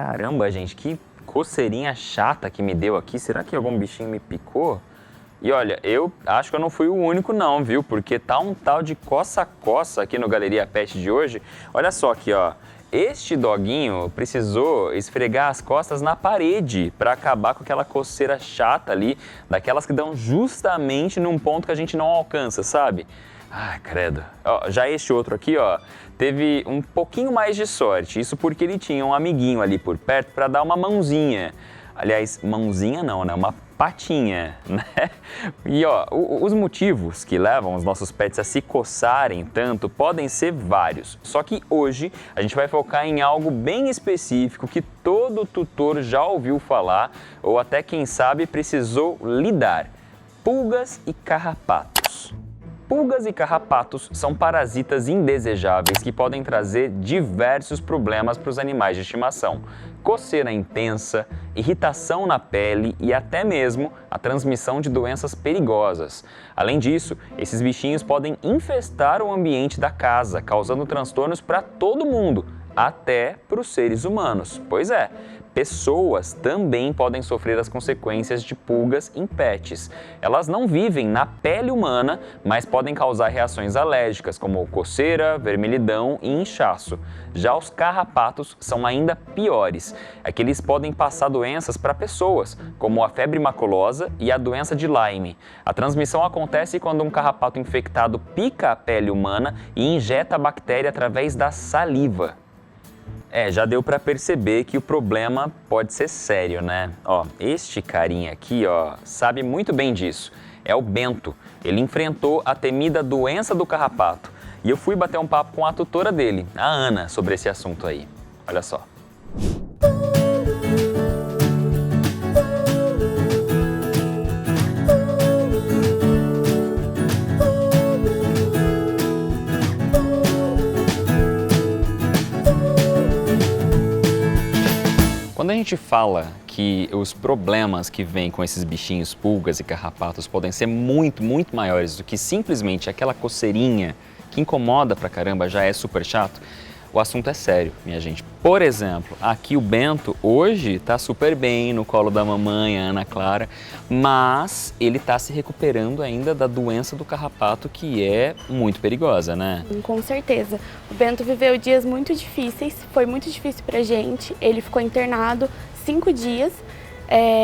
Caramba, gente, que coceirinha chata que me deu aqui. Será que algum bichinho me picou? E olha, eu acho que eu não fui o único não, viu? Porque tá um tal de coça-coça aqui no Galeria Pet de hoje. Olha só aqui, ó. Este doguinho precisou esfregar as costas na parede para acabar com aquela coceira chata ali, daquelas que dão justamente num ponto que a gente não alcança, sabe? Ai, credo. Ó, já este outro aqui, ó, teve um pouquinho mais de sorte. Isso porque ele tinha um amiguinho ali por perto para dar uma mãozinha. Aliás, mãozinha não, né? Uma patinha, né? E ó, os motivos que levam os nossos pets a se coçarem tanto podem ser vários. Só que hoje a gente vai focar em algo bem específico que todo tutor já ouviu falar ou até quem sabe precisou lidar: pulgas e carrapatos. Pulgas e carrapatos são parasitas indesejáveis que podem trazer diversos problemas para os animais de estimação. Coceira intensa, irritação na pele e até mesmo a transmissão de doenças perigosas. Além disso, esses bichinhos podem infestar o ambiente da casa, causando transtornos para todo mundo, até para os seres humanos. Pois é, pessoas também podem sofrer as consequências de pulgas em pets. Elas não vivem na pele humana, mas podem causar reações alérgicas, como coceira, vermelhidão e inchaço. Já os carrapatos são ainda piores. É que eles podem passar doenças para pessoas, como a febre maculosa e a doença de Lyme. A transmissão acontece quando um carrapato infectado pica a pele humana e injeta a bactéria através da saliva. Já deu para perceber que o problema pode ser sério, né? Ó, este carinha aqui, ó, sabe muito bem disso. É o Bento. Ele enfrentou a temida doença do carrapato. E eu fui bater um papo com a tutora dele, a Ana, sobre esse assunto aí. Olha só. Quando a gente fala que os problemas que vêm com esses bichinhos, pulgas e carrapatos, podem ser muito maiores do que simplesmente aquela coceirinha que incomoda pra caramba, já é super chato, o assunto é sério, minha gente. Por exemplo, aqui o Bento hoje tá super bem no colo da mamãe, a Ana Clara, mas ele tá se recuperando ainda da doença do carrapato, que é muito perigosa, né? Com certeza. O Bento viveu dias muito difíceis, foi muito difícil pra gente. Ele ficou internado 5 dias,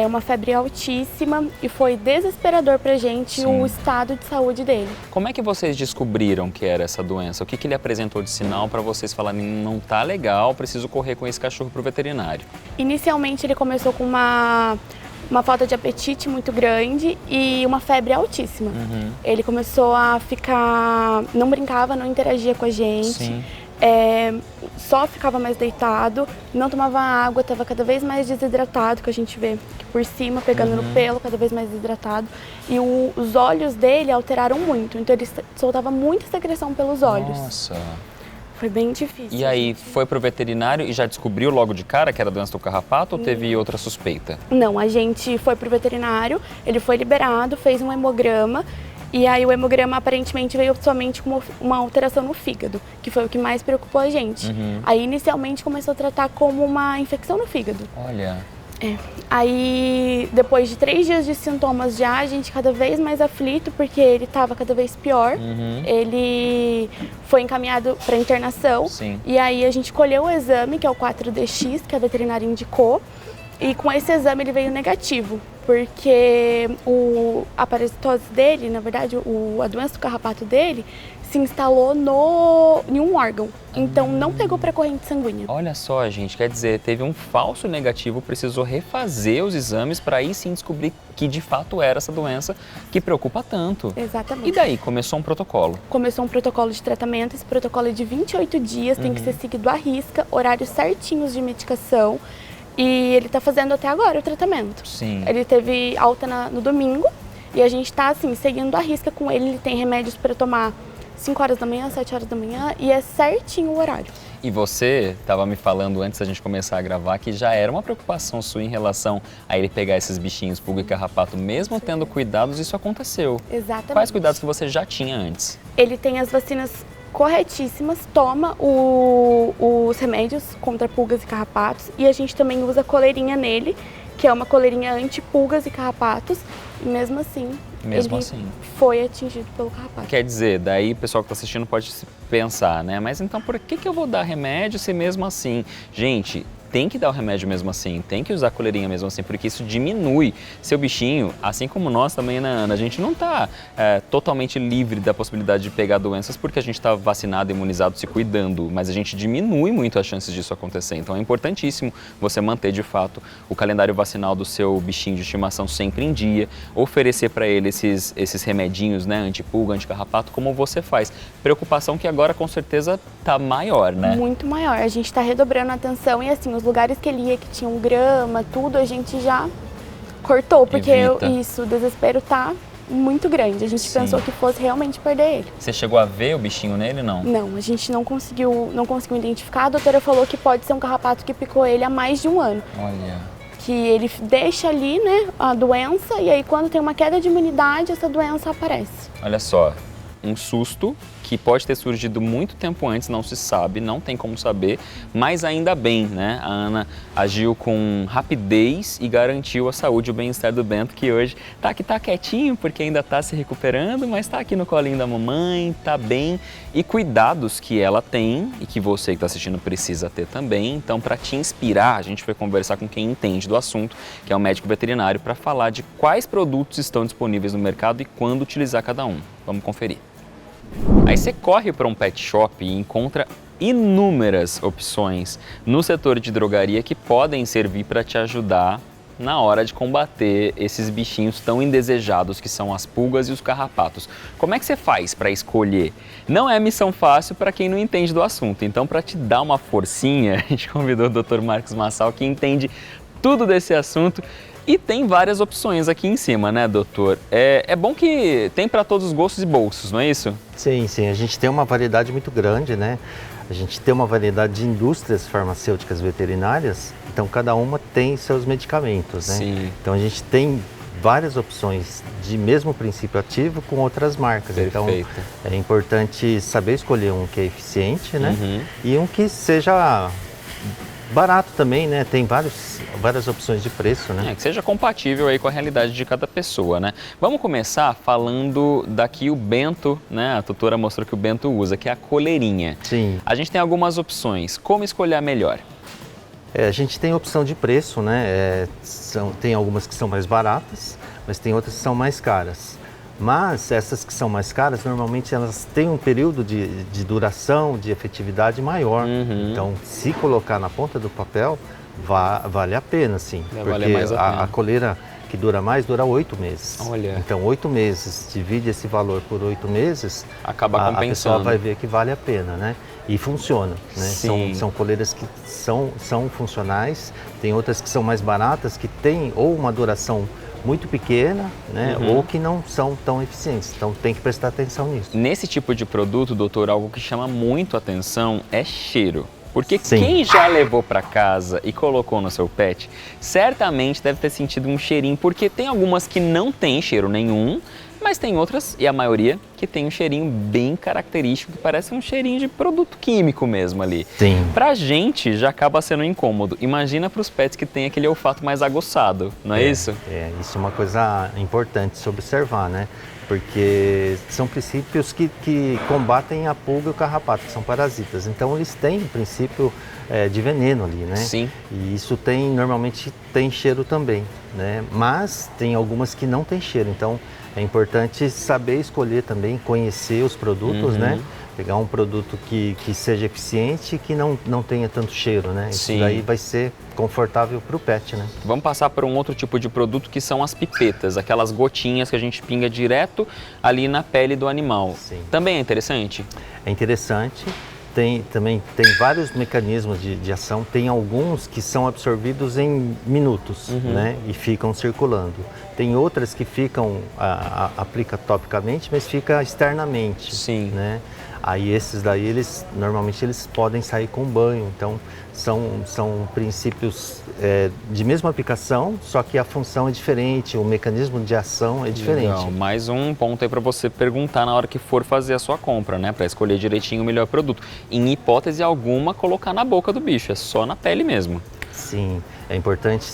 uma febre altíssima, e foi desesperador pra gente. Sim. O estado de saúde dele. Como é que vocês descobriram que era essa doença? O que ele apresentou de sinal para vocês falarem, não tá legal, preciso correr com esse cachorro pro veterinário? Inicialmente ele começou com uma falta de apetite muito grande e uma febre altíssima. Uhum. Ele começou a ficar, não brincava, não interagia com a gente. Sim. Só ficava mais deitado, não tomava água, estava cada vez mais desidratado, que a gente vê aqui por cima, pegando no pelo, cada vez mais desidratado. E os olhos dele alteraram muito, então ele soltava muita secreção pelos olhos. Nossa! Foi bem difícil. E aí, foi pro veterinário e já descobriu logo de cara que era doença do carrapato ou teve outra suspeita? Não, a gente foi pro veterinário, ele foi liberado, fez um hemograma. E aí o hemograma aparentemente veio somente com uma alteração no fígado, que foi o que mais preocupou a gente. Uhum. Aí inicialmente começou a tratar como uma infecção no fígado. Olha. Aí depois de 3 dias de sintomas já, a gente cada vez mais aflito, porque ele estava cada vez pior. Uhum. Ele foi encaminhado para internação. Sim. E aí a gente colheu o exame, que é o 4DX, que a veterinária indicou. E com esse exame ele veio negativo, porque a parasitose dele, na verdade, a doença do carrapato dele, se instalou em um órgão, então não pegou para a corrente sanguínea. Olha só, gente, quer dizer, teve um falso negativo, precisou refazer os exames para aí sim descobrir que de fato era essa doença que preocupa tanto. Exatamente. E daí, começou um protocolo? Começou um protocolo de tratamento, esse protocolo é de 28 dias, tem que ser seguido à risca, horários certinhos de medicação. E ele tá fazendo até agora o tratamento. Sim. Ele teve alta no domingo e a gente tá assim, seguindo a risca com ele. Ele tem remédios para tomar 5 horas da manhã, 7 horas da manhã e é certinho o horário. E você estava me falando antes da gente começar a gravar que já era uma preocupação sua em relação a ele pegar esses bichinhos, pulga e carrapato, mesmo tendo cuidados, isso aconteceu. Exatamente. Quais cuidados que você já tinha antes? Ele tem as vacinas corretíssimas, toma os remédios contra pulgas e carrapatos, e a gente também usa coleirinha nele, que é uma coleirinha anti-pulgas e carrapatos, e mesmo assim foi atingido pelo carrapato. Quer dizer, daí o pessoal que está assistindo pode pensar, né? Mas então por que eu vou dar remédio se mesmo assim? Gente, tem que dar o remédio mesmo assim, tem que usar a coleirinha mesmo assim, porque isso diminui seu bichinho, assim como nós também, né, Ana? A gente não está totalmente livre da possibilidade de pegar doenças porque a gente está vacinado, imunizado, se cuidando, mas a gente diminui muito as chances disso acontecer. Então é importantíssimo você manter de fato o calendário vacinal do seu bichinho de estimação sempre em dia, oferecer para ele esses remedinhos, né, antipulga, anticarrapato, como você faz. Preocupação que agora com certeza está maior, né? Muito maior. A gente está redobrando a atenção e assim, os lugares que ele ia, que tinham grama, tudo, a gente já cortou, porque o desespero tá muito grande. A gente pensou que fosse realmente perder ele. Você chegou a ver o bichinho nele, não? Não, a gente não conseguiu identificar. A doutora falou que pode ser um carrapato que picou ele há mais de 1 ano. Olha. Que ele deixa ali, né, a doença, e aí quando tem uma queda de imunidade, essa doença aparece. Olha só, um susto que pode ter surgido muito tempo antes, não se sabe, não tem como saber, mas ainda bem, né? A Ana agiu com rapidez e garantiu a saúde e o bem-estar do Bento, que hoje tá quietinho, porque ainda tá se recuperando, mas tá aqui no colinho da mamãe, tá bem. E cuidados que ela tem e que você que está assistindo precisa ter também. Então, para te inspirar, a gente foi conversar com quem entende do assunto, que é o médico veterinário, para falar de quais produtos estão disponíveis no mercado e quando utilizar cada um. Vamos conferir. Aí você corre para um pet shop e encontra inúmeras opções no setor de drogaria que podem servir para te ajudar na hora de combater esses bichinhos tão indesejados que são as pulgas e os carrapatos. Como é que você faz para escolher? Não é missão fácil para quem não entende do assunto. Então, para te dar uma forcinha, a gente convidou o Dr. Marcos Massal, que entende tudo desse assunto. E tem várias opções aqui em cima, né, doutor? É bom que tem para todos os gostos e bolsos, não é isso? Sim, sim. A gente tem uma variedade muito grande, né? A gente tem uma variedade de indústrias farmacêuticas veterinárias, então cada uma tem seus medicamentos, né? Sim. Então a gente tem várias opções de mesmo princípio ativo com outras marcas. Perfeito. Então é importante saber escolher um que é eficiente, né? E um que seja barato também, né? Tem várias opções de preço, né? Que seja compatível aí com a realidade de cada pessoa, né? Vamos começar falando daqui o Bento, né? A tutora mostrou que o Bento usa, que é a coleirinha. Sim. A gente tem algumas opções. Como escolher a melhor? A gente tem opção de preço, né? Tem algumas que são mais baratas, mas tem outras que são mais caras. Mas essas que são mais caras, normalmente elas têm um período de duração, de efetividade maior. Então, se colocar na ponta do papel, vale a pena, sim. Porque mais a pena. A coleira que dura mais dura 8 meses. Olha. Então, 8 meses, divide esse valor por 8 meses, acaba compensando. A pessoa vai ver que vale a pena, né? E funciona, né? São coleiras que são funcionais, tem outras que são mais baratas, que têm ou uma duração muito pequena, né? Ou que não são tão eficientes. Então tem que prestar atenção nisso. Nesse tipo de produto, doutor, algo que chama muito atenção é cheiro. Porque quem já levou para casa e colocou no seu pet, certamente deve ter sentido um cheirinho, porque tem algumas que não tem cheiro nenhum, mas tem outras, e a maioria, que tem um cheirinho bem característico, que parece um cheirinho de produto químico mesmo ali. Sim. Pra gente já acaba sendo incômodo. Imagina para os pets que tem aquele olfato mais aguçado, não é isso? Isso é uma coisa importante se observar, né? Porque são princípios que combatem a pulga e o carrapato, que são parasitas. Então eles têm um princípio de veneno ali, né? Sim. E isso normalmente tem cheiro também, né? Mas tem algumas que não tem cheiro, então é importante saber escolher também, conhecer os produtos, né? Pegar um produto que seja eficiente e que não tenha tanto cheiro, né? Isso daí vai ser confortável para o pet, né? Vamos passar para um outro tipo de produto que são as pipetas, aquelas gotinhas que a gente pinga direto ali na pele do animal. Sim. Também é interessante? É interessante. Também tem vários mecanismos de ação, tem alguns que são absorvidos em minutos, né? E ficam circulando. Tem outras que ficam, aplica topicamente, mas fica externamente. Sim. Né? Aí esses daí, normalmente eles podem sair com banho, então são princípios de mesma aplicação, só que a função é diferente, o mecanismo de ação é diferente. Legal. Mais um ponto aí para você perguntar na hora que for fazer a sua compra, né? Para escolher direitinho o melhor produto. Em hipótese alguma, colocar na boca do bicho, é só na pele mesmo. Sim, é importante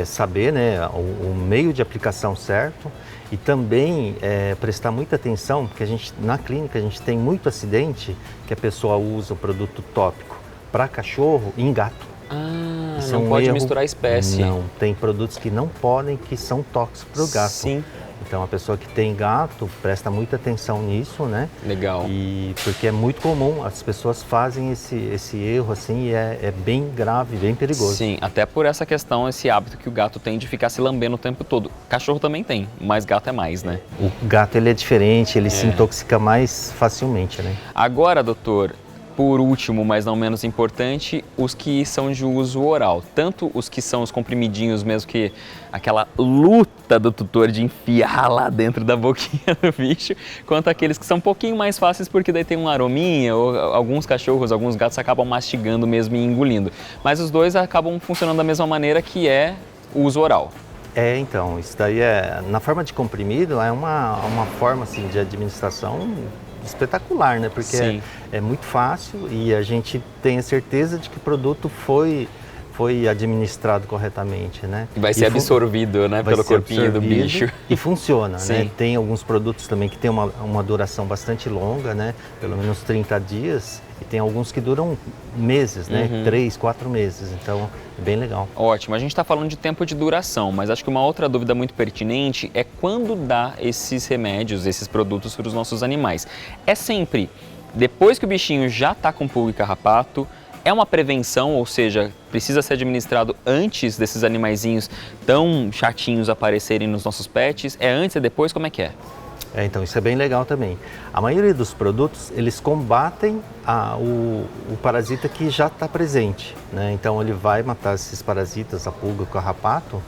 saber, né, o meio de aplicação certo e também prestar muita atenção, porque na clínica a gente tem muito acidente que a pessoa usa o produto tópico para cachorro e em gato. Ah, Isso não pode misturar espécie. Não, tem produtos que não podem, que são tóxicos para o gato. Sim. Então a pessoa que tem gato presta muita atenção nisso, né? Legal. E porque é muito comum, as pessoas fazem esse erro assim e é bem grave, bem perigoso. Sim, até por essa questão, esse hábito que o gato tem de ficar se lambendo o tempo todo. Cachorro também tem, mas gato é mais, né? O gato ele é diferente, ele se intoxica mais facilmente, né? Agora, doutor, por último, mas não menos importante, os que são de uso oral. Tanto os que são os comprimidinhos mesmo, que aquela luta do tutor de enfiar lá dentro da boquinha do bicho, quanto aqueles que são um pouquinho mais fáceis porque daí tem um arominha, ou alguns cachorros, alguns gatos acabam mastigando mesmo e engolindo. Mas os dois acabam funcionando da mesma maneira, que é o uso oral. Então, isso daí na forma de comprimido, é uma forma assim, de administração espetacular, né? Porque é muito fácil e a gente tem a certeza de que o produto foi administrado corretamente, né? E vai ser absorvido, né, pelo corpinho do bicho. E funciona, né? Tem alguns produtos também que tem uma duração bastante longa, né? Pelo menos 30 dias. E tem alguns que duram meses, né? 3, 4 meses. Então, é bem legal. Ótimo. A gente está falando de tempo de duração, mas acho que uma outra dúvida muito pertinente é quando dá esses remédios, esses produtos para os nossos animais. É sempre depois que o bichinho já está com pulga e carrapato? É uma prevenção, ou seja, precisa ser administrado antes desses animaizinhos tão chatinhos aparecerem nos nossos pets? É antes e depois? Como é que é? Então isso é bem legal também. A maioria dos produtos, eles combatem o parasita que já está presente, né? Então ele vai matar esses parasitas, a pulga, o carrapato,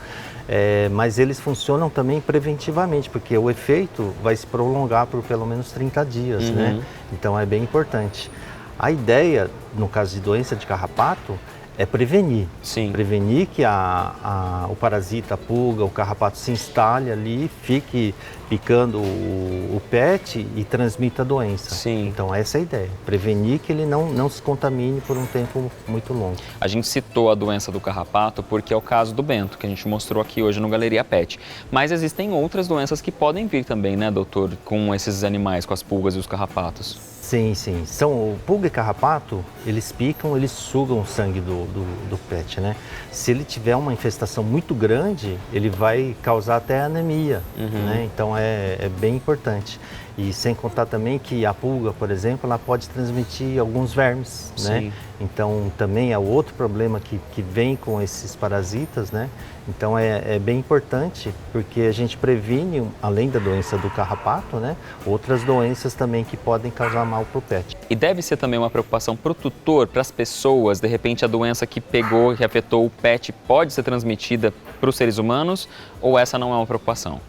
mas eles funcionam também preventivamente, porque o efeito vai se prolongar por pelo menos 30 dias, né? Então é bem importante. A ideia, no caso de doença de carrapato, é prevenir. Sim. Prevenir que o parasita, a pulga, o carrapato se instale ali, fique picando o pet e transmita a doença. Sim. Então essa é a ideia, prevenir que ele não se contamine por um tempo muito longo. A gente citou a doença do carrapato porque é o caso do Bento, que a gente mostrou aqui hoje no Galeria Pet. Mas existem outras doenças que podem vir também, né, doutor, com esses animais, com as pulgas e os carrapatos. Sim, sim. O pulga e carrapato, eles picam, eles sugam o sangue do pet, né? Se ele tiver uma infestação muito grande, ele vai causar até anemia, né? Então é bem importante. E sem contar também que a pulga, por exemplo, ela pode transmitir alguns vermes, né? Então também é outro problema que vem com esses parasitas, né? Então é bem importante porque a gente previne, além da doença do carrapato, né? Outras doenças também que podem causar mal para o pet. E deve ser também uma preocupação para o tutor, para as pessoas, de repente a doença que pegou, que afetou o pet, pode ser transmitida para os seres humanos ou essa não é uma preocupação?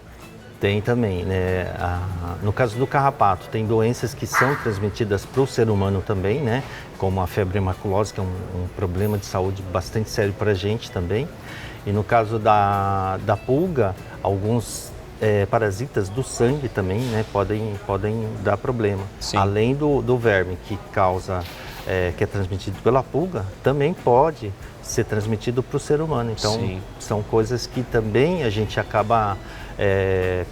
Tem também, né? No caso do carrapato, tem doenças que são transmitidas para o ser humano também, né? Como a febre maculosa, que é um problema de saúde bastante sério para a gente também. E no caso da pulga, alguns parasitas do sangue também, né? Podem dar problema. Sim. Além do verme que causa, que é transmitido pela pulga, também pode ser transmitido para o ser humano. Então, são coisas que também a gente acaba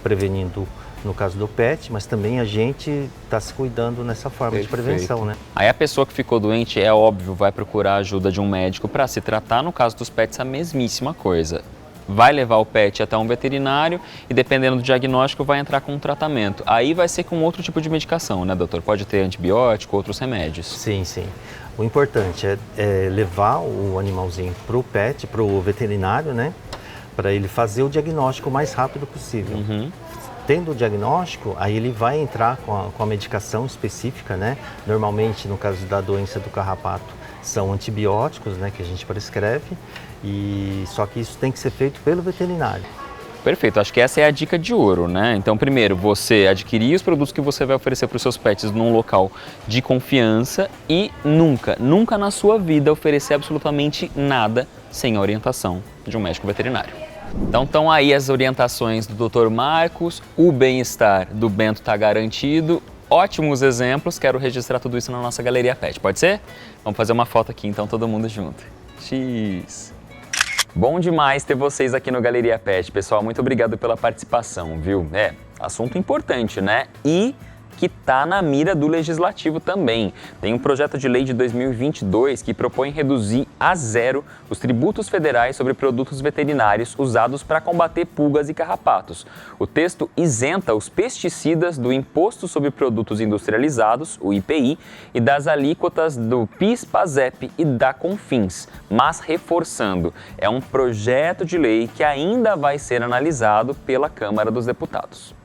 prevenindo no caso do pet, mas também a gente está se cuidando nessa forma de prevenção, né? Aí a pessoa que ficou doente, é óbvio, vai procurar a ajuda de um médico para se tratar. No caso dos pets, a mesmíssima coisa. Vai levar o pet até um veterinário e, dependendo do diagnóstico, vai entrar com um tratamento. Aí vai ser com outro tipo de medicação, né, doutor? Pode ter antibiótico, outros remédios. Sim, sim. O importante é levar o animalzinho para o pet, para o veterinário, né? Para ele fazer o diagnóstico o mais rápido possível. Tendo o diagnóstico, aí ele vai entrar com a medicação específica, né? Normalmente, no caso da doença do carrapato, são antibióticos, né, que a gente prescreve, só que isso tem que ser feito pelo veterinário. Perfeito, acho que essa é a dica de ouro, né? Então, primeiro, você adquirir os produtos que você vai oferecer para os seus pets num local de confiança e nunca na sua vida oferecer absolutamente nada sem a orientação de um médico veterinário. Então estão aí as orientações do Dr. Marcos, o bem-estar do Bento está garantido, ótimos exemplos, quero registrar tudo isso na nossa Galeria Pet, pode ser? Vamos fazer uma foto aqui então, todo mundo junto. X! Bom demais ter vocês aqui no Galeria Pet, pessoal, muito obrigado pela participação, viu? Assunto importante, né? E que está na mira do Legislativo também. Tem um projeto de lei de 2022 que propõe reduzir a zero os tributos federais sobre produtos veterinários usados para combater pulgas e carrapatos. O texto isenta os pesticidas do Imposto sobre Produtos Industrializados, o IPI, e das alíquotas do PIS, PASEP e da CONFINS, mas reforçando, é um projeto de lei que ainda vai ser analisado pela Câmara dos Deputados.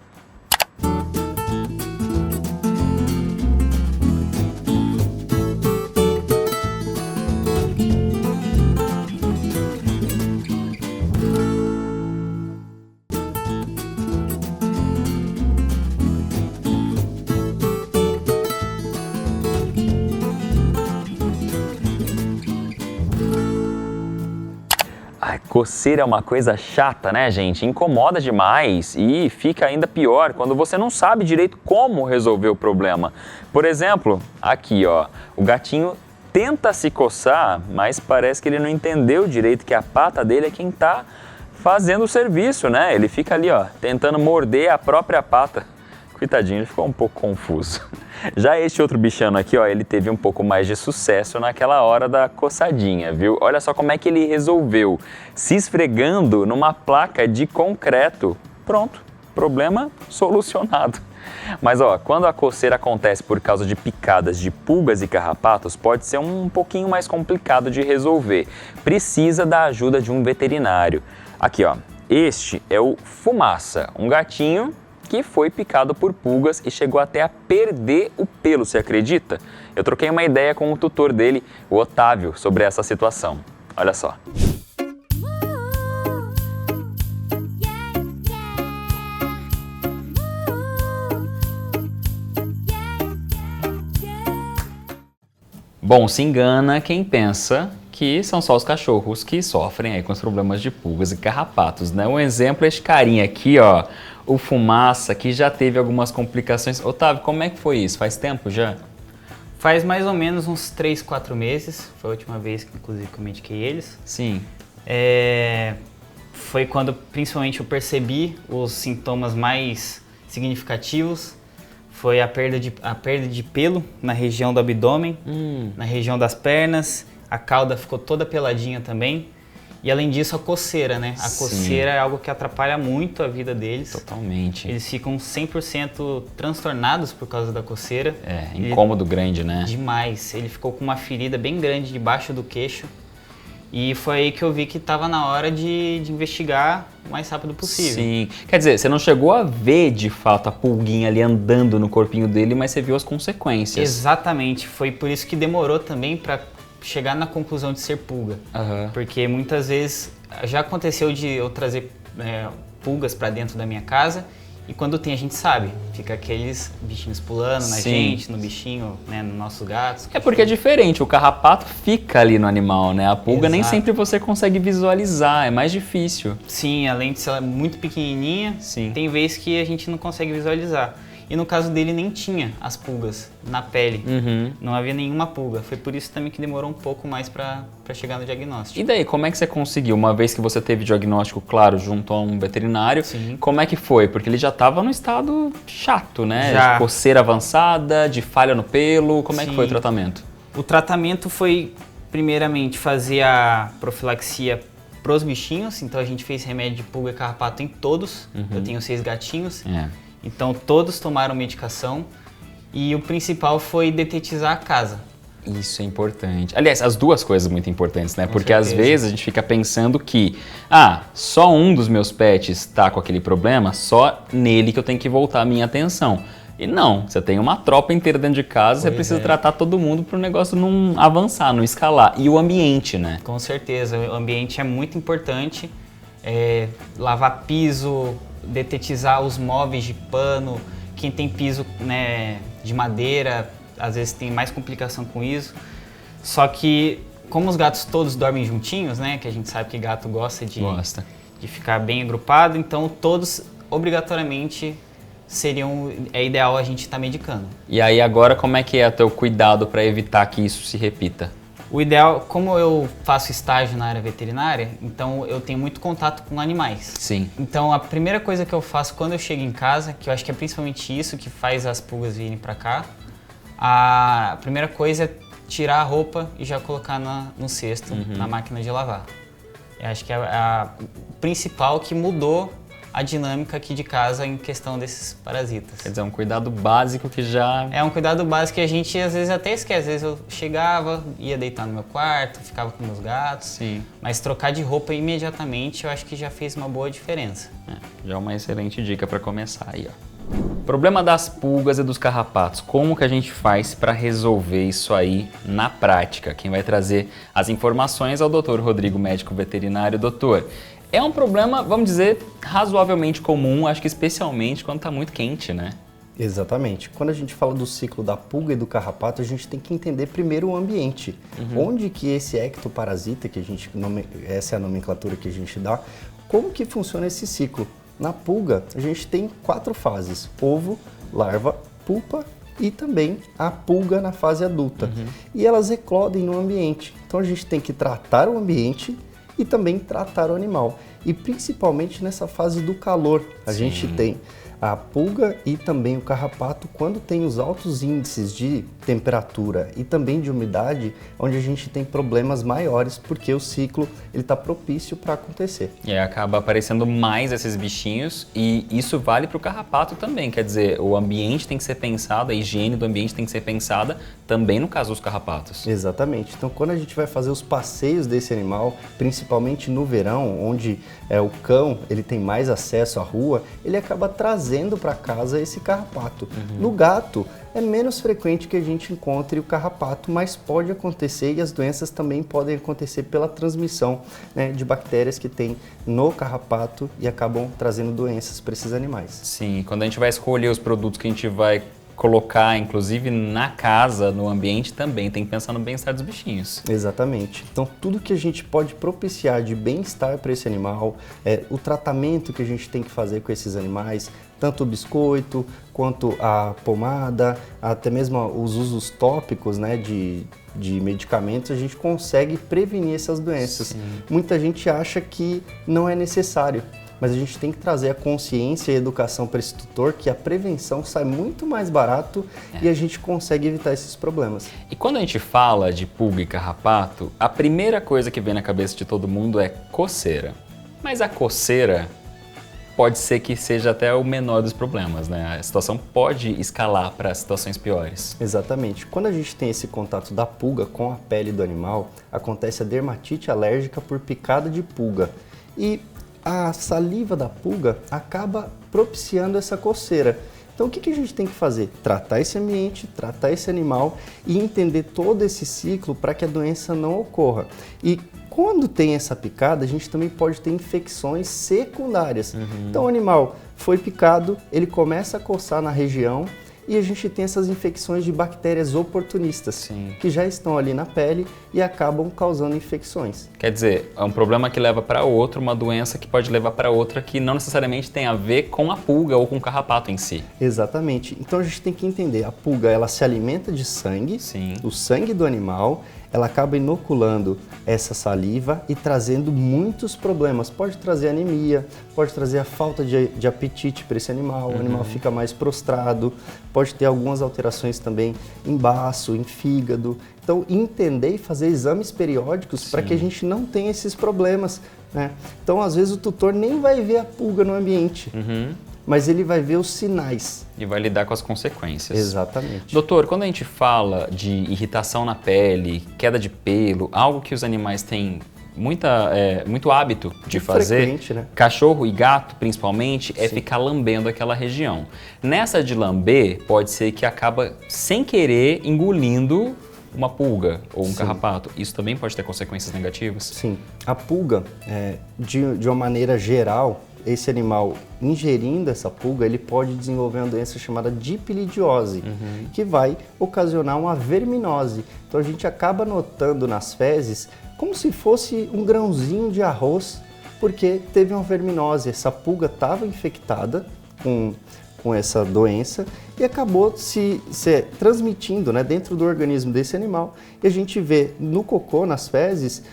Coceira é uma coisa chata, né, gente? Incomoda demais e fica ainda pior quando você não sabe direito como resolver o problema. Por exemplo, aqui, ó, o gatinho tenta se coçar, mas parece que ele não entendeu direito que a pata dele é quem tá fazendo o serviço, né? Ele fica ali, ó, tentando morder a própria pata. Coitadinho, ele ficou um pouco confuso. Já este outro bichano aqui, ó, ele teve um pouco mais de sucesso naquela hora da coçadinha, viu? Olha só como é que ele resolveu. Se esfregando numa placa de concreto. Pronto, problema solucionado. Mas, ó, quando a coceira acontece por causa de picadas de pulgas e carrapatos, pode ser um pouquinho mais complicado de resolver. Precisa da ajuda de um veterinário. Aqui, ó, este é o Fumaça, um gatinho que foi picado por pulgas e chegou até a perder o pelo, você acredita? Eu troquei uma ideia com o tutor dele, o Otávio, sobre essa situação. Olha só. Bom, se engana quem pensa que são só os cachorros que sofrem aí com os problemas de pulgas e carrapatos, né? Um exemplo é esse carinha aqui, ó, o Fumaça, que já teve algumas complicações. Otávio, como é que foi isso? Faz tempo já? Faz mais ou menos uns 3, 4 meses, foi a última vez que inclusive eu mediquei eles. Sim. Foi quando principalmente eu percebi os sintomas mais significativos. Foi a perda de pelo na região do abdômen, na região das pernas, a cauda ficou toda peladinha também. E além disso, a coceira, né? A coceira é algo que atrapalha muito a vida deles. Totalmente. Eles ficam 100% transtornados por causa da coceira. Incômodo grande, né? Demais. Ele ficou com uma ferida bem grande debaixo do queixo. E foi aí que eu vi que estava na hora de investigar o mais rápido possível. Sim. Quer dizer, você não chegou a ver de fato a pulguinha ali andando no corpinho dele, mas você viu as consequências. Exatamente. Foi por isso que demorou também para chegar na conclusão de ser pulga. Porque muitas vezes já aconteceu de eu trazer pulgas para dentro da minha casa e quando tem a gente sabe, fica aqueles bichinhos pulando na gente, no bichinho, né, nos nossos gatos. É porque é diferente, o carrapato fica ali no animal, né? A pulga nem sempre você consegue visualizar, é mais difícil. Sim, além de ser muito pequenininha, tem vezes que a gente não consegue visualizar. E no caso dele nem tinha as pulgas na pele, não havia nenhuma pulga. Foi por isso também que demorou um pouco mais para chegar no diagnóstico. E daí, como é que você conseguiu? Uma vez que você teve diagnóstico, claro, junto a um veterinário, como é que foi? Porque ele já estava no estado chato, né? Já. De coceira avançada, de falha no pelo, como é que foi o tratamento? O tratamento foi, primeiramente, fazer a profilaxia pros bichinhos. Então a gente fez remédio de pulga e carrapato em todos. Eu tenho 6 gatinhos. Então todos tomaram medicação e o principal foi detetizar a casa. Isso é importante. Aliás, as duas coisas muito importantes, né? Porque certeza. Às vezes a gente fica pensando que, só um dos meus pets tá com aquele problema, só nele que eu tenho que voltar a minha atenção. E não, você tem uma tropa inteira dentro de casa, você precisa tratar todo mundo para o negócio não avançar, não escalar. E o ambiente, né? Com certeza, o ambiente é muito importante. lavar piso, detetizar os móveis de pano. Quem tem piso, né, de madeira, às vezes tem mais complicação com isso. Só que, como os gatos todos dormem juntinhos, né, que a gente sabe que gato gosta de ficar bem agrupado, então todos obrigatoriamente é ideal a gente estar medicando. E aí agora como é que é o teu cuidado para evitar que isso se repita? O ideal, como eu faço estágio na área veterinária, então eu tenho muito contato com animais. Sim. Então a primeira coisa que eu faço quando eu chego em casa, que eu acho que é principalmente isso que faz as pulgas virem para cá, a primeira coisa é tirar a roupa e já colocar no cesto, na máquina de lavar. Eu acho que é a principal que mudou a dinâmica aqui de casa em questão desses parasitas. Quer dizer, um cuidado básico que já... É um cuidado básico que a gente às vezes até esquece. Às vezes eu chegava, ia deitar no meu quarto, ficava com meus gatos. Sim. Mas trocar de roupa imediatamente eu acho que já fez uma boa diferença. Já é uma excelente dica para começar aí, ó. Problema das pulgas e dos carrapatos. Como que a gente faz para resolver isso aí na prática? Quem vai trazer as informações é o Dr. Rodrigo, médico veterinário. Doutor, é um problema, vamos dizer, razoavelmente comum, acho que especialmente quando está muito quente, né? Exatamente. Quando a gente fala do ciclo da pulga e do carrapato, a gente tem que entender primeiro o ambiente. Onde que esse ectoparasita, essa é a nomenclatura que a gente dá, como que funciona esse ciclo? Na pulga, a gente tem 4 fases: ovo, larva, pupa e também a pulga na fase adulta. E elas eclodem no ambiente. Então a gente tem que tratar o ambiente e também tratar o animal. E principalmente nessa fase do calor, a gente tem a pulga e também o carrapato quando tem os altos índices de temperatura e também de umidade, onde a gente tem problemas maiores porque o ciclo está propício para acontecer. E aí acaba aparecendo mais esses bichinhos e isso vale para o carrapato também, quer dizer, o ambiente tem que ser pensado, a higiene do ambiente tem que ser pensada também no caso dos carrapatos. Exatamente. Então quando a gente vai fazer os passeios desse animal, principalmente no verão, onde o cão ele tem mais acesso à rua, ele acaba trazendo para casa esse carrapato. No gato, é menos frequente que a gente encontre o carrapato, mas pode acontecer e as doenças também podem acontecer pela transmissão, né, de bactérias que tem no carrapato e acabam trazendo doenças para esses animais. Sim, quando a gente vai escolher os produtos que a gente vai colocar, inclusive na casa, no ambiente também, tem que pensar no bem-estar dos bichinhos. Exatamente. Então tudo que a gente pode propiciar de bem-estar para esse animal, o tratamento que a gente tem que fazer com esses animais, tanto o biscoito, quanto a pomada, até mesmo os usos tópicos, né, de medicamentos, a gente consegue prevenir essas doenças. Sim. Muita gente acha que não é necessário, mas a gente tem que trazer a consciência e a educação para esse tutor que a prevenção sai muito mais barato e a gente consegue evitar esses problemas. E quando a gente fala de pulga e carrapato, a primeira coisa que vem na cabeça de todo mundo é coceira. Mas a coceira pode ser que seja até o menor dos problemas, né? A situação pode escalar para situações piores. Exatamente. Quando a gente tem esse contato da pulga com a pele do animal, acontece a dermatite alérgica por picada de pulga. E a saliva da pulga acaba propiciando essa coceira. Então o que a gente tem que fazer? Tratar esse ambiente, tratar esse animal e entender todo esse ciclo para que a doença não ocorra. E quando tem essa picada, a gente também pode ter infecções secundárias. Então o animal foi picado, ele começa a coçar na região e a gente tem essas infecções de bactérias oportunistas, que já estão ali na pele e acabam causando infecções. Quer dizer, é um problema que leva para outro, uma doença que pode levar para outra que não necessariamente tem a ver com a pulga ou com o carrapato em si. Exatamente. Então a gente tem que entender, a pulga ela se alimenta de sangue, o sangue do animal, ela acaba inoculando essa saliva e trazendo muitos problemas. Pode trazer anemia, pode trazer a falta de apetite para esse animal, o animal fica mais prostrado, pode ter algumas alterações também em baço, em fígado. Então, entender e fazer exames periódicos para que a gente não tenha esses problemas, né? Então, às vezes o tutor nem vai ver a pulga no ambiente, mas ele vai ver os sinais. E vai lidar com as consequências. Exatamente. Doutor, quando a gente fala de irritação na pele, queda de pelo, algo que os animais têm muito hábito de fazer, frequente, né? Cachorro e gato principalmente, é ficar lambendo aquela região. Nessa de lamber, pode ser que acaba sem querer engolindo uma pulga ou um carrapato, isso também pode ter consequências negativas? Sim. A pulga, de uma maneira geral, esse animal ingerindo essa pulga, ele pode desenvolver uma doença chamada dipilidiose, que vai ocasionar uma verminose. Então a gente acaba notando nas fezes como se fosse um grãozinho de arroz, porque teve uma verminose. Essa pulga estava infectada com essa doença e acabou se transmitindo, né, dentro do organismo desse animal. E a gente vê no cocô, nas fezes,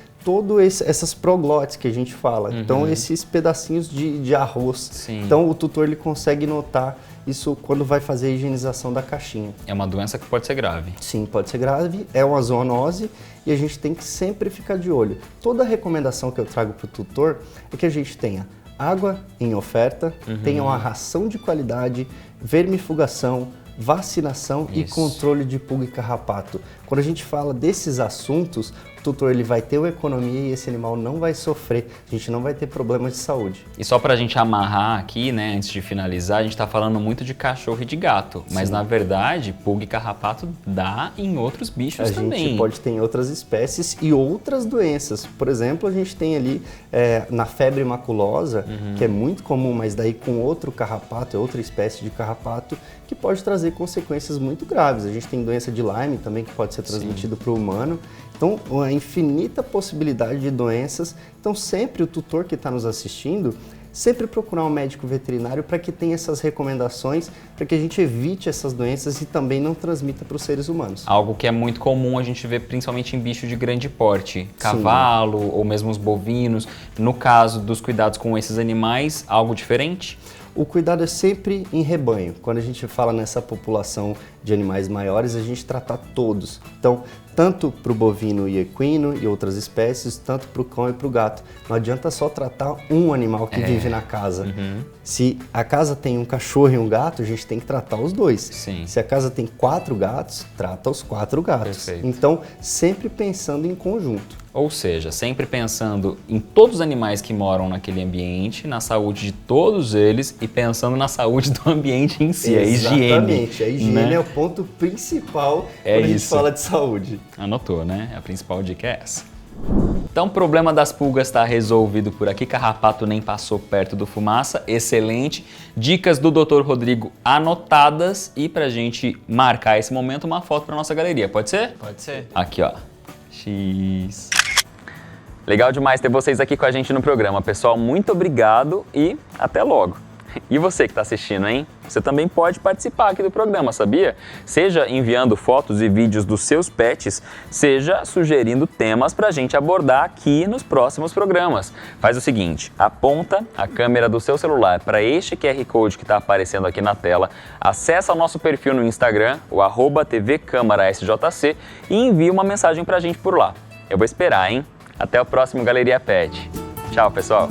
essas proglotes que a gente fala. Então, esses pedacinhos de arroz. Sim. Então, o tutor ele consegue notar isso quando vai fazer a higienização da caixinha. É uma doença que pode ser grave. Sim, pode ser grave, é uma zoonose e a gente tem que sempre ficar de olho. Toda a recomendação que eu trago para o tutor é que a gente tenha água em oferta, tenha uma ração de qualidade, vermifugação, vacinação e controle de pulga e carrapato. Quando a gente fala desses assuntos, o tutor ele vai ter uma economia e esse animal não vai sofrer, a gente não vai ter problemas de saúde. E só pra gente amarrar aqui, né, antes de finalizar, a gente tá falando muito de cachorro e de gato, mas na verdade, pulga e carrapato dá em outros bichos também. A gente pode ter em outras espécies e outras doenças. Por exemplo, a gente tem ali na febre maculosa, que é muito comum, mas daí com outro carrapato, é outra espécie de carrapato, que pode trazer consequências muito graves. A gente tem doença de Lyme também, que pode ser transmitido para o humano. Então, uma infinita possibilidade de doenças. Então, sempre o tutor que está nos assistindo, sempre procurar um médico veterinário para que tenha essas recomendações, para que a gente evite essas doenças e também não transmita para os seres humanos. Algo que é muito comum a gente ver principalmente em bichos de grande porte, cavalo ou mesmo os bovinos. No caso dos cuidados com esses animais, algo diferente? O cuidado é sempre em rebanho. Quando a gente fala nessa população de animais maiores, a gente trata todos. Então, tanto para o bovino e equino e outras espécies, tanto para o cão e para o gato. Não adianta só tratar um animal que vive na casa. Se a casa tem um cachorro e um gato, a gente tem que tratar os dois. Sim. Se a casa tem 4 gatos, trata os 4 gatos. Perfeito. Então, sempre pensando em conjunto. Ou seja, sempre pensando em todos os animais que moram naquele ambiente, na saúde de todos eles e pensando na saúde do ambiente em si, a higiene. Exatamente, a higiene né? é o ponto principal É quando a gente isso. fala de saúde. Anotou, né? A principal dica é essa. Então, o problema das pulgas está resolvido por aqui. Carrapato nem passou perto do fumaça. Excelente. Dicas do Dr. Rodrigo anotadas. E pra gente marcar esse momento, uma foto pra nossa galeria. Pode ser? Pode ser. Aqui, ó. X. Legal demais ter vocês aqui com a gente no programa. Pessoal, muito obrigado e até logo. E você que está assistindo, hein? Você também pode participar aqui do programa, sabia? Seja enviando fotos e vídeos dos seus pets, seja sugerindo temas para a gente abordar aqui nos próximos programas. Faz o seguinte, aponta a câmera do seu celular para este QR Code que está aparecendo aqui na tela, acessa o nosso perfil no Instagram, o @tvcâmarasjc, e envia uma mensagem para a gente por lá. Eu vou esperar, hein? Até o próximo Galeria Pet. Tchau, pessoal!